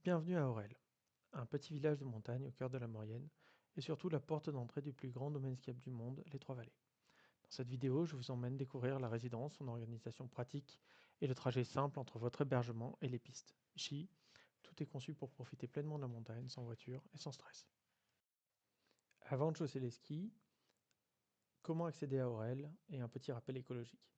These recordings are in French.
Bienvenue à Aurel, un petit village de montagne au cœur de la Maurienne et surtout la porte d'entrée du plus grand domaine skiable du monde, les Trois-Vallées. Dans cette vidéo, je vous emmène découvrir la résidence, son organisation pratique et le trajet simple entre votre hébergement et les pistes. Ici, tout est conçu pour profiter pleinement de la montagne, sans voiture et sans stress. Avant de chausser les skis, comment accéder à Aurel et un petit rappel écologique.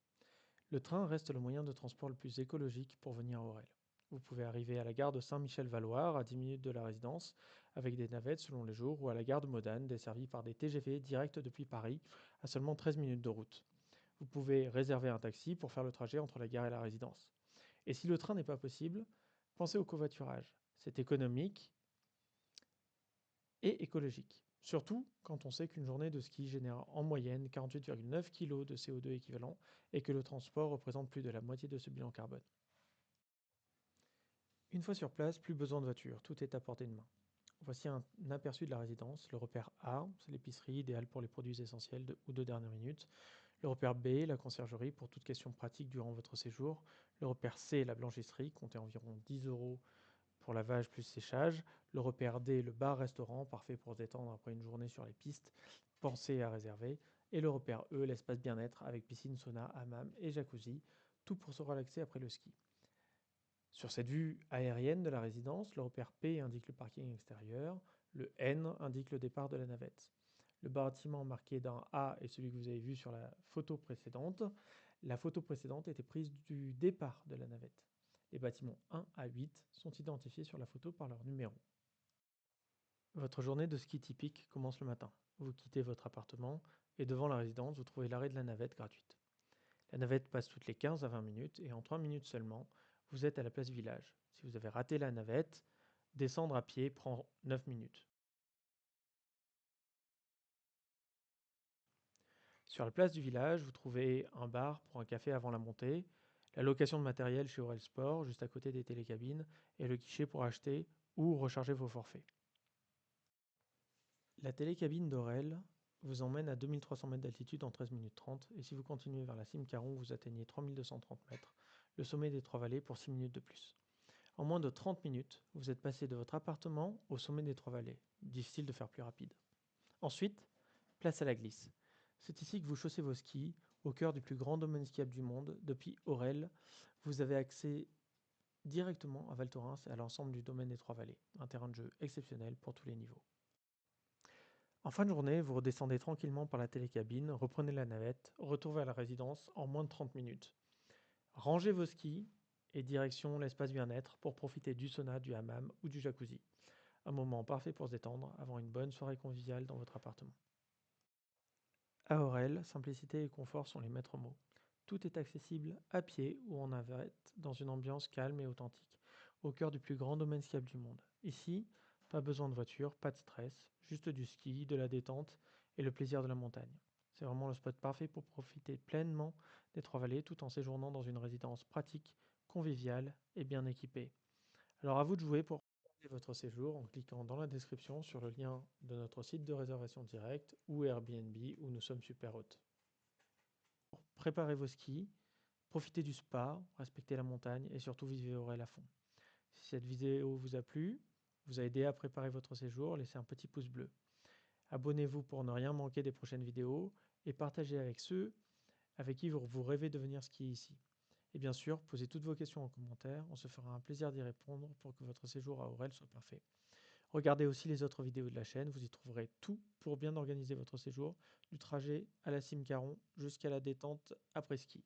Le train reste le moyen de transport le plus écologique pour venir à Aurel. Vous pouvez arriver à la gare de Saint-Michel-Valoir, à 10 minutes de la résidence, avec des navettes selon les jours, ou à la gare de Modane, desservie par des TGV directs depuis Paris, à seulement 13 minutes de route. Vous pouvez réserver un taxi pour faire le trajet entre la gare et la résidence. Et si le train n'est pas possible, pensez au covoiturage. C'est économique et écologique. Surtout quand on sait qu'une journée de ski génère en moyenne 48,9 kg de CO2 équivalent et que le transport représente plus de la moitié de ce bilan carbone. Une fois sur place, plus besoin de voiture, tout est à portée de main. Voici un aperçu de la résidence. Le repère A, c'est l'épicerie idéale pour les produits essentiels ou de dernière minute. Le repère B, la conciergerie pour toute question pratique durant votre séjour. Le repère C, la blanchisserie, comptez environ 10 € pour lavage plus séchage. Le repère D, le bar-restaurant, parfait pour se détendre après une journée sur les pistes. Pensez à réserver. Et le repère E, l'espace bien-être avec piscine, sauna, hammam et jacuzzi, tout pour se relaxer après le ski. Sur cette vue aérienne de la résidence, le repère P indique le parking extérieur, le N indique le départ de la navette. Le bâtiment marqué d'un A est celui que vous avez vu sur la photo précédente. La photo précédente était prise du départ de la navette. Les bâtiments 1 à 8 sont identifiés sur la photo par leur numéro. Votre journée de ski typique commence le matin. Vous quittez votre appartement et devant la résidence, vous trouvez l'arrêt de la navette gratuite. La navette passe toutes les 15 à 20 minutes et en 3 minutes seulement, vous êtes à la place du village. Si vous avez raté la navette, descendre à pied prend 9 minutes. Sur la place du village, vous trouvez un bar pour un café avant la montée, la location de matériel chez Aurel Sport, juste à côté des télécabines, et le guichet pour acheter ou recharger vos forfaits. La télécabine d'Aurel vous emmène à 2300 mètres d'altitude en 13 minutes 30, et si vous continuez vers la cime Caron, vous atteignez 3230 mètres, le sommet des Trois-Vallées pour 6 minutes de plus. En moins de 30 minutes, vous êtes passé de votre appartement au sommet des Trois-Vallées. Difficile de faire plus rapide. Ensuite, place à la glisse. C'est ici que vous chaussez vos skis, au cœur du plus grand domaine skiable du monde. Depuis Aurel, vous avez accès directement à Val Thorens et à l'ensemble du domaine des Trois-Vallées. Un terrain de jeu exceptionnel pour tous les niveaux. En fin de journée, vous redescendez tranquillement par la télécabine, reprenez la navette, retour vers la résidence en moins de 30 minutes. Rangez vos skis et direction l'espace bien-être pour profiter du sauna, du hammam ou du jacuzzi. Un moment parfait pour se détendre avant une bonne soirée conviviale dans votre appartement. À Aurel, simplicité et confort sont les maîtres mots. Tout est accessible à pied ou en navette dans une ambiance calme et authentique, au cœur du plus grand domaine skiable du monde. Ici, pas besoin de voiture, pas de stress, juste du ski, de la détente et le plaisir de la montagne. C'est vraiment le spot parfait pour profiter pleinement des Trois-Vallées tout en séjournant dans une résidence pratique, conviviale et bien équipée. Alors à vous de jouer pour réserver votre séjour en cliquant dans la description sur le lien de notre site de réservation directe ou Airbnb où nous sommes super hôtes. Préparez vos skis, profitez du spa, respectez la montagne et surtout vivez Aurel à fond. Si cette vidéo vous a plu, vous a aidé à préparer votre séjour, laissez un petit pouce bleu. Abonnez-vous pour ne rien manquer des prochaines vidéos et partagez avec ceux avec qui vous rêvez de venir skier ici. Et bien sûr, posez toutes vos questions en commentaire, on se fera un plaisir d'y répondre pour que votre séjour à Aurel soit parfait. Regardez aussi les autres vidéos de la chaîne, vous y trouverez tout pour bien organiser votre séjour, du trajet à la cime Caron jusqu'à la détente après ski.